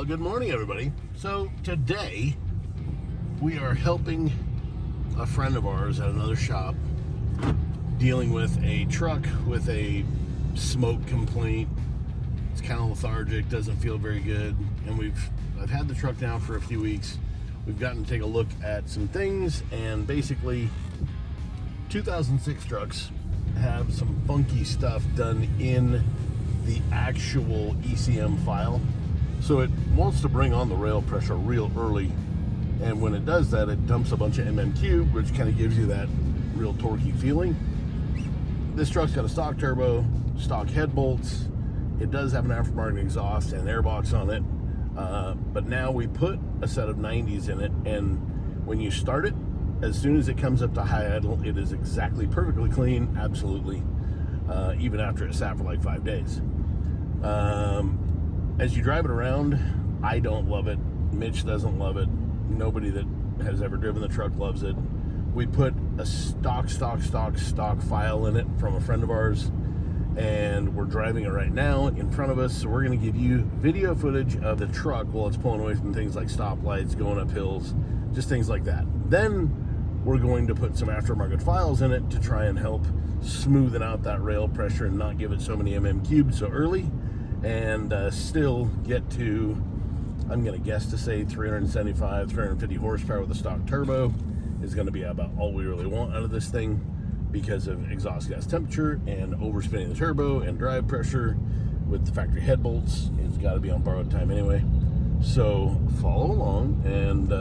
good morning, everybody. So today we are helping a friend of ours at another shop dealing with a truck with a smoke complaint. It's kind of lethargic, doesn't feel very good, and I've had the truck now for a few weeks. We've gotten to take a look at some things, and basically 2006 trucks have some funky stuff done in the actual ECM file. So it wants to bring on the rail pressure real early, and when it does that, it dumps a bunch of MM which kind of gives you that real torquey feeling. This truck's got a stock turbo, stock head bolts. It does have an aftermarket exhaust and an airbox on it, but now we put a set of 90s in it, and when you start it, as soon as it comes up to high idle, it is exactly perfectly clean, absolutely, even after it sat for like 5 days. As you drive it around, I don't love it. Mitch doesn't love it. Nobody that has ever driven the truck loves it. We put a stock file in it from a friend of ours, and we're driving it right now in front of us. So we're going to give you video footage of the truck while it's pulling away from things like stoplights, going up hills, just things like that. Then we're going to put some aftermarket files in it to try and help smoothen out that rail pressure and not give it so many MM³ so early, and still get to, I'm going to guess to say 375, 350 horsepower with a stock turbo is going to be about all we really want out of this thing because of exhaust gas temperature and overspinning the turbo and drive pressure with the factory head bolts. It's got to be on borrowed time anyway. So follow along and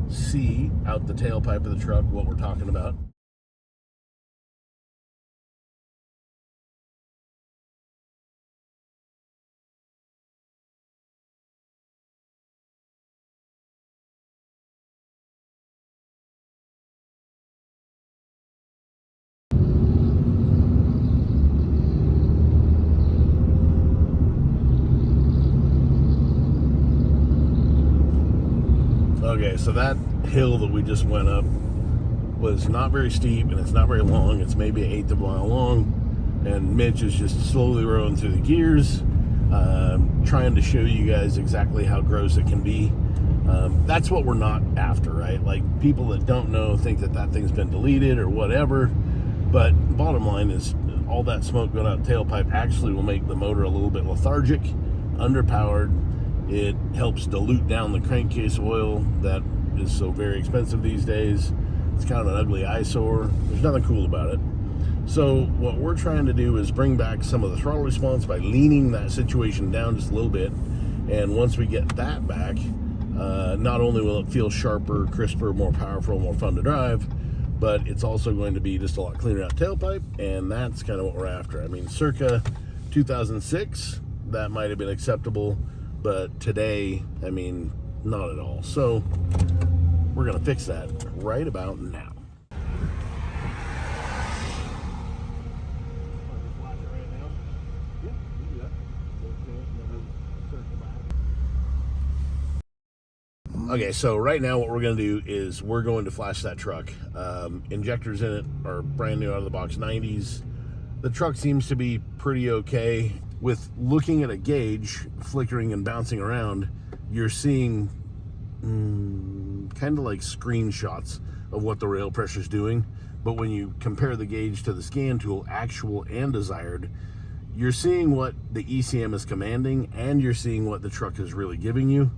see out the tailpipe of the truck what we're talking about. Okay, so that hill that we just went up was not very steep, and it's not very long. It's maybe 1/8 of a mile long, and Mitch is just slowly rolling through the gears, trying to show you guys exactly how gross it can be. That's what we're not after, right? Like, people that don't know think that that thing's been deleted or whatever, but bottom line is all that smoke going out tailpipe actually will make the motor a little bit lethargic, underpowered. It helps dilute down the crankcase oil that is so very expensive these days. It's kind of an ugly eyesore. There's nothing cool about it. So what we're trying to do is bring back some of the throttle response by leaning that situation down just a little bit. And once we get that back, not only will it feel sharper, crisper, more powerful, more fun to drive, but it's also going to be just a lot cleaner out tailpipe, and that's kind of what we're after. I mean, circa 2006, that might have been acceptable, but today, I mean, not at all. So we're gonna fix that right about now. Okay, so right now what we're gonna do is we're going to flash that truck. Injectors in it are brand new out of the box 90s. The truck seems to be pretty okay. With looking at a gauge flickering and bouncing around, you're seeing kind of like screenshots of what the rail pressure is doing. But when you compare the gauge to the scan tool, actual and desired, you're seeing what the ECM is commanding, and you're seeing what the truck is really giving you.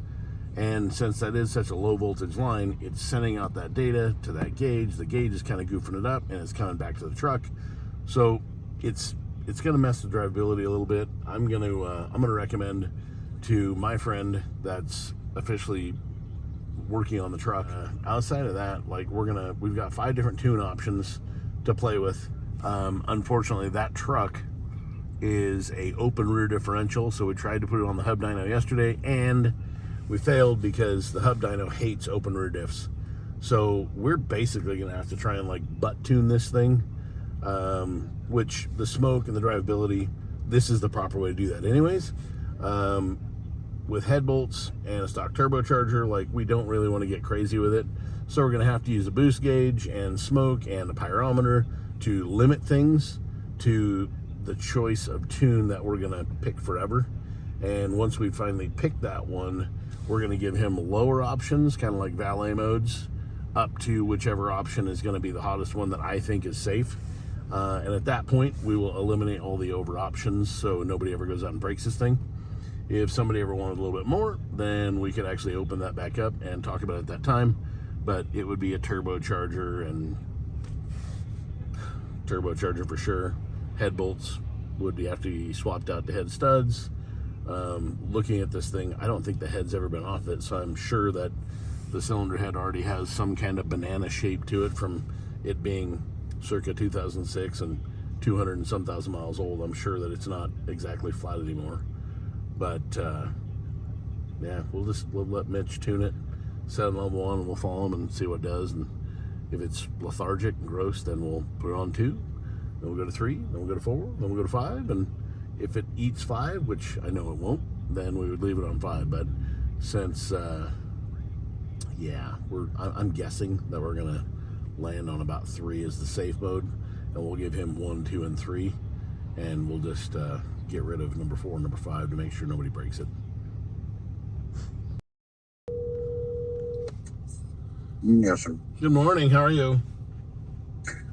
And since that is such a low voltage line, it's sending out that data to that gauge. The gauge is kind of goofing it up, and it's coming back to the truck. So it's going to mess the drivability a little bit. I'm going to recommend to my friend that's officially working on the truck. Outside of that, like, we've got 5 different tune options to play with. Unfortunately, that truck is a open rear differential, so we tried to put it on the hub dyno yesterday, and we failed because the hub dyno hates open rear diffs. So we're basically going to have to try and like butt tune this thing. Which the smoke and the drivability, this is the proper way to do that anyways. With head bolts and a stock turbocharger, like, we don't really want to get crazy with it. So we're going to have to use a boost gauge and smoke and a pyrometer to limit things to the choice of tune that we're going to pick forever. And once we finally pick that one, we're going to give him lower options, kind of like valet modes, up to whichever option is going to be the hottest one that I think is safe. And at that point, we will eliminate all the over options so nobody ever goes out and breaks this thing. If somebody ever wanted a little bit more, then we could actually open that back up and talk about it at that time. But it would be a turbocharger, and turbocharger for sure. Head bolts would have to be swapped out to head studs. Looking at this thing, I don't think the head's ever been off it, so I'm sure that the cylinder head already has some kind of banana shape to it from it being circa 2006 and 200 and some thousand miles old. I'm sure that it's not exactly flat anymore. But yeah, we'll let Mitch tune it, set it on level 1, and we'll follow him and see what it does. And if it's lethargic and gross, then we'll put it on 2, then we'll go to 3, then we'll go to 4, then we'll go to 5, and if it eats 5, which I know it won't, then we would leave it on 5. But since yeah, I'm guessing that we're gonna land on about 3 as the safe mode, and we'll give him 1, 2, and 3, and we'll just get rid of number 4 and number 5 to make sure nobody breaks it. Yes, sir. Good morning. How are you?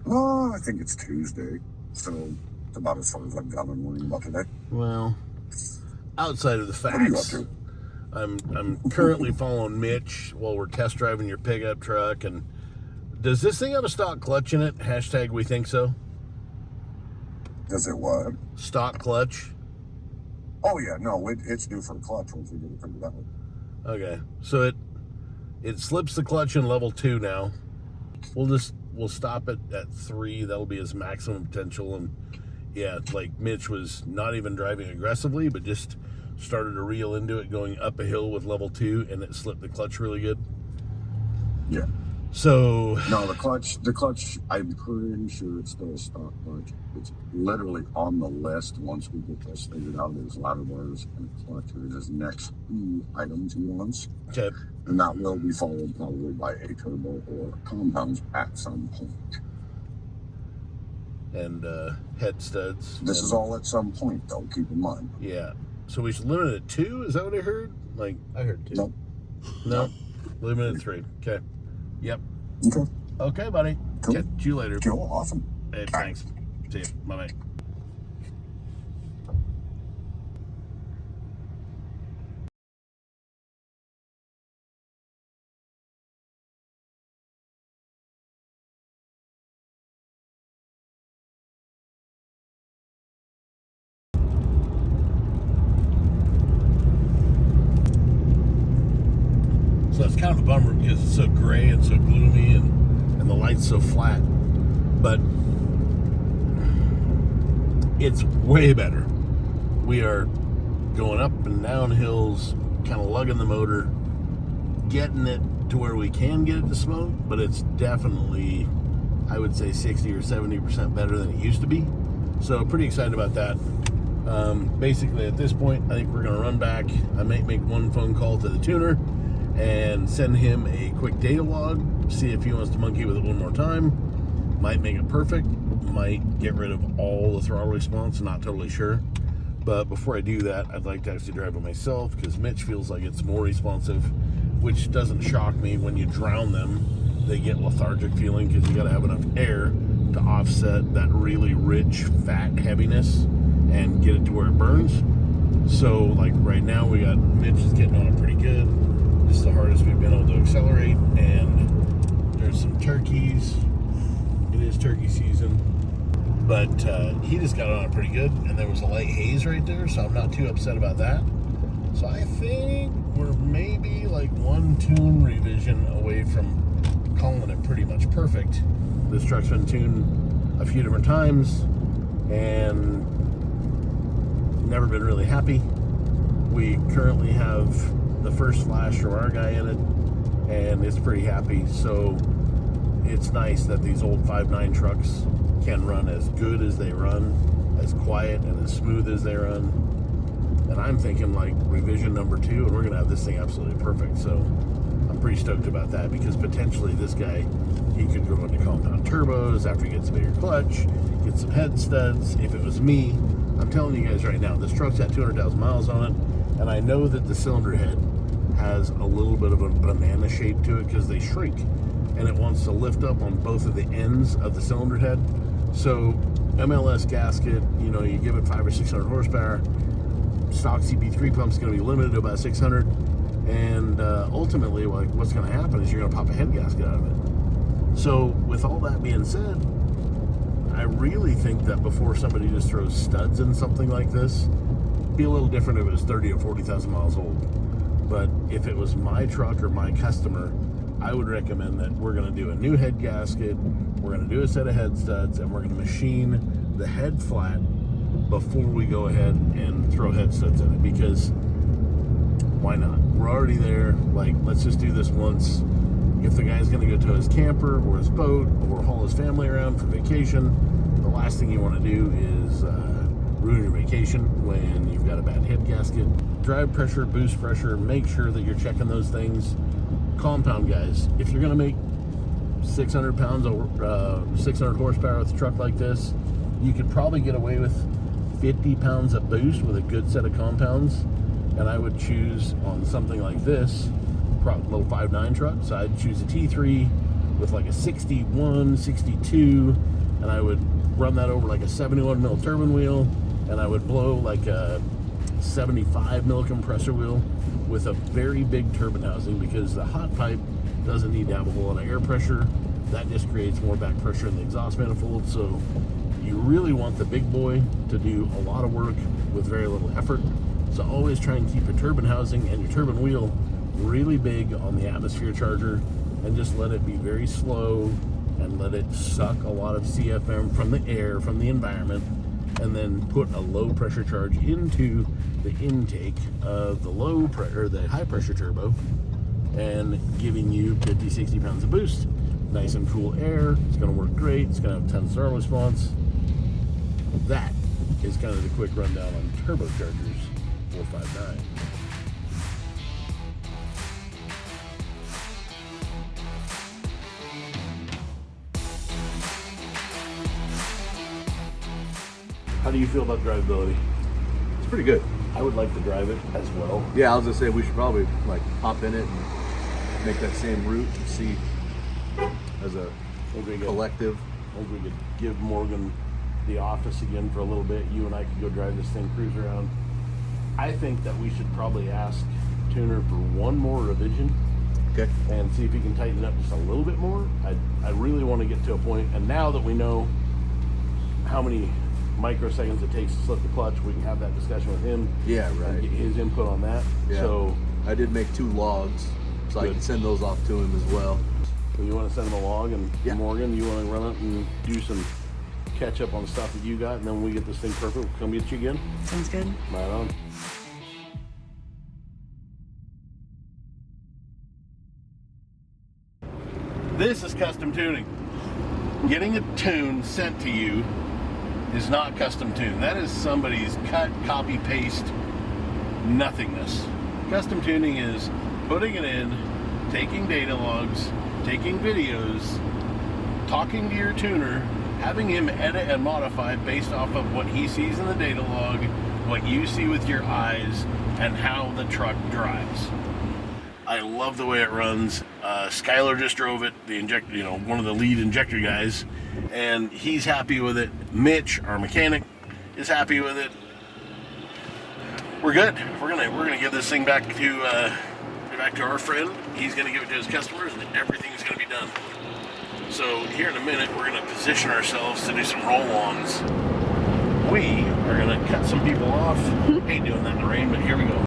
Oh, I think it's Tuesday, so it's about as far as I've got on worrying about today. Well, outside of the What are you up facts, to? I'm currently following Mitch while we're test driving your pickup truck. And does this thing have a stock clutch in it? Hashtag we think so. Does it what? Stock clutch. Oh, yeah, no, it's due for a clutch once we get it figured out. Okay, so it slips the clutch in level 2 now. We'll stop it at 3. That'll be his maximum potential. And yeah, like Mitch was not even driving aggressively, but just started to reel into it going up a hill with level 2, and it slipped the clutch really good. Yeah. So No, the clutch, I'm pretty sure it's still a stock clutch. It's literally on the list once we get this figured out. There's ladder bars and clutch. There's his next 2 items he wants. okay. And that will be followed probably by a turbo or compounds at some point. And head studs. This is all at some point, though, keep in mind. Yeah. So we should limit it at 2? Is that what I heard? Like, I heard 2. Nope. No? Limit it at 3. Okay. Yep. Okay. Okay, buddy. Cool. Catch you later. Cool. Awesome. Hey, thanks. See you. Bye-bye. So it's kind of a bummer because it's so gray and so gloomy and the light's so flat. But it's way better. We are going up and down hills, kind of lugging the motor, getting it to where we can get it to smoke, but it's definitely, I would say, 60 or 70% better than it used to be. So pretty excited about that. Basically at this point, I think we're going to run back. I might make one phone call to the tuner and send him a quick data log, see if he wants to monkey with it one more time. Might make it perfect, might get rid of all the throttle response, not totally sure. But before I do that, I'd like to actually drive it myself because Mitch feels like it's more responsive, which doesn't shock me. When you drown them, they get lethargic feeling because you got to have enough air to offset that really rich fat heaviness and get it to where it burns. So like right now we got Mitch is getting on it pretty good. This is the hardest we've been able to accelerate, and there's some turkeys. It is turkey season, but he just got on it pretty good, and there was a light haze right there, so I'm not too upset about that. So I think we're maybe like 1 tune revision away from calling it pretty much perfect. This truck's been tuned a few different times and never been really happy. We currently have the first flash from our guy in it, and it's pretty happy. So it's nice that these old 5.9 trucks can run as good as they run, as quiet and as smooth as they run. And I'm thinking like revision number 2, and we're gonna have this thing absolutely perfect. So I'm pretty stoked about that because potentially this guy, he could go into compound turbos after he gets a bigger clutch, get some head studs. If it was me, I'm telling you guys right now, this truck's got 200,000 miles on it. And I know that the cylinder head has a little bit of a banana shape to it because they shrink, and it wants to lift up on both of the ends of the cylinder head. So MLS gasket, you know, you give it 500 or 600 horsepower. Stock CP3 pump is going to be limited to about 600, and ultimately, like, what's going to happen is you're going to pop a head gasket out of it. So with all that being said, I really think that before somebody just throws studs in something like this, it'd be a little different if it was 30 or 40,000 miles old. But if it was my truck or my customer, I would recommend that we're going to do a new head gasket, we're going to do a set of head studs, and we're going to machine the head flat before we go ahead and throw head studs in it, because why not? We're already there. Like, let's just do this once. If the guy's going to go tow his camper or his boat or haul his family around for vacation, the last thing you want to do is ruin your vacation when you've got a bad head gasket. Drive pressure, boost pressure, make sure that you're checking those things. Compound, guys. If you're going to make 600 pounds or 600 horsepower with a truck like this, you could probably get away with 50 pounds of boost with a good set of compounds. And I would choose on something like this, little 5.9 truck, so I'd choose a T3 with like a 61, 62, and I would run that over like a 71 mil turbine wheel, and I would blow like a 75 mil compressor wheel with a very big turbine housing, because the hot pipe doesn't need to have a whole lot of air pressure. That just creates more back pressure in the exhaust manifold. So you really want the big boy to do a lot of work with very little effort. So always try and keep your turbine housing and your turbine wheel really big on the atmosphere charger, and just let it be very slow and let it suck a lot of CFM from the air, from the environment, and then put a low pressure charge into the intake of the high pressure turbo, and giving you 50, 60 pounds of boost. Nice and cool air. It's going to work great. It's going to have 10 thermal response. That is kind of the quick rundown on turbochargers 4.9. How do you feel about drivability? It's pretty good. I would like to drive it as well. Yeah, I was gonna say we should probably like hop in it and make that same route and see as a collective. Maybe we could give Morgan the office again for a little bit. You and I could go drive this thing, cruise around. I think that we should probably ask Tuner for one more revision. Okay. And see if he can tighten it up just a little bit more. I really want to get to a point, and now that we know how many microseconds it takes to slip the clutch, we can have that discussion with him. Yeah, right. And get his input on that. Yeah. So I did make 2 logs, so I can send those off to him as well. So you want to send him a log, and Morgan, you want to run up and do some catch up on stuff that you got, and then when we get this thing perfect, we'll come get you again. Sounds good. Right on. This is custom tuning. Getting a tune sent to you is not custom tune. That is somebody's cut, copy, paste nothingness. Custom tuning is putting it in, taking data logs, taking videos, talking to your tuner, having him edit and modify based off of what he sees in the data log, what you see with your eyes, and how the truck drives. I love the way it runs. Skylar just drove it, the injector, one of the lead injector guys, and he's happy with it. Mitch, our mechanic, is happy with it. We're good. We're gonna give this thing back to our friend. He's gonna give it to his customers, and everything's gonna be done. So here in a minute, we're gonna position ourselves to do some roll-ons. We are gonna cut some people off. Hate doing that in the rain, but here we go.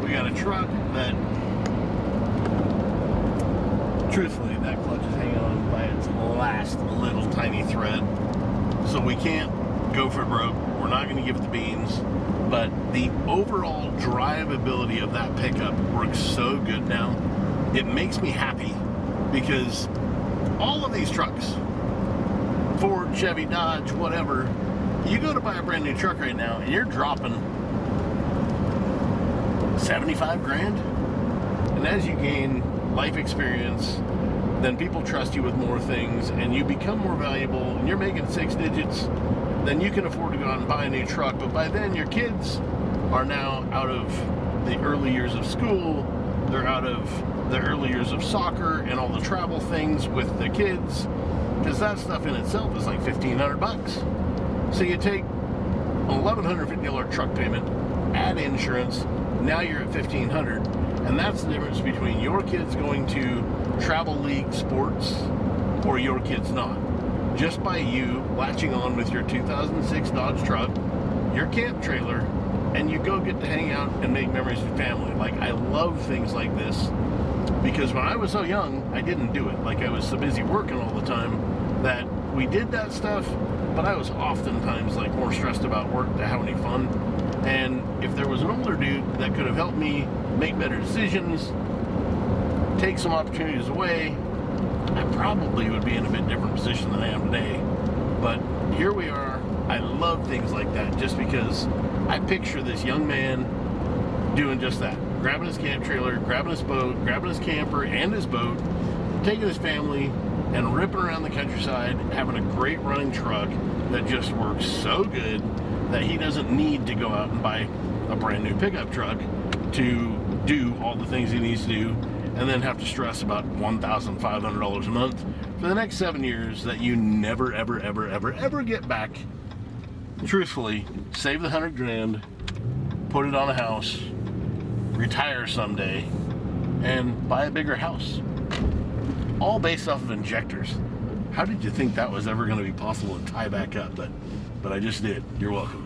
We got a truck that, truthfully, that clutch is hanging on by its last little tiny thread. So we can't go for broke. We're not going to give it the beans. But the overall drivability of that pickup works so good now. It makes me happy, because all of these trucks, Ford, Chevy, Dodge, whatever, you go to buy a brand new truck right now and you're dropping 75 grand. And as you gain life experience, then people trust you with more things, and you become more valuable, and you're making 6 digits, then you can afford to go out and buy a new truck. But by then, your kids are now out of the early years of school. They're out of the early years of soccer and all the travel things with the kids, because that stuff in itself is like $1,500. So you take an $1,150 truck payment, add insurance, now you're at $1,500, and that's the difference between your kids going to travel league sports or your kids not. Just by you latching on with your 2006 Dodge truck, your camp trailer, and you go get to hang out and make memories with family. Like, I love things like this, because when I was so young, I didn't do it. Like, I was so busy working all the time that we did that stuff, but I was oftentimes like more stressed about work than have any fun. And if there was an older dude that could have helped me make better decisions, take some opportunities away, I probably would be in a bit different position than I am today. But here we are. I love things like that, just because I picture this young man doing just that. Grabbing his camp trailer, grabbing his boat, grabbing his camper and his boat, taking his family and ripping around the countryside, having a great running truck that just works so good that he doesn't need to go out and buy a brand new pickup truck to do all the things he needs to do, and then have to stress about $1,500 a month for the next 7 years that you never, ever, ever, ever, ever get back. Truthfully, save the 100 grand, put it on a house, retire someday, and buy a bigger house. All based off of injectors. How did you think that was ever going to be possible to tie back up? But I just did. You're welcome.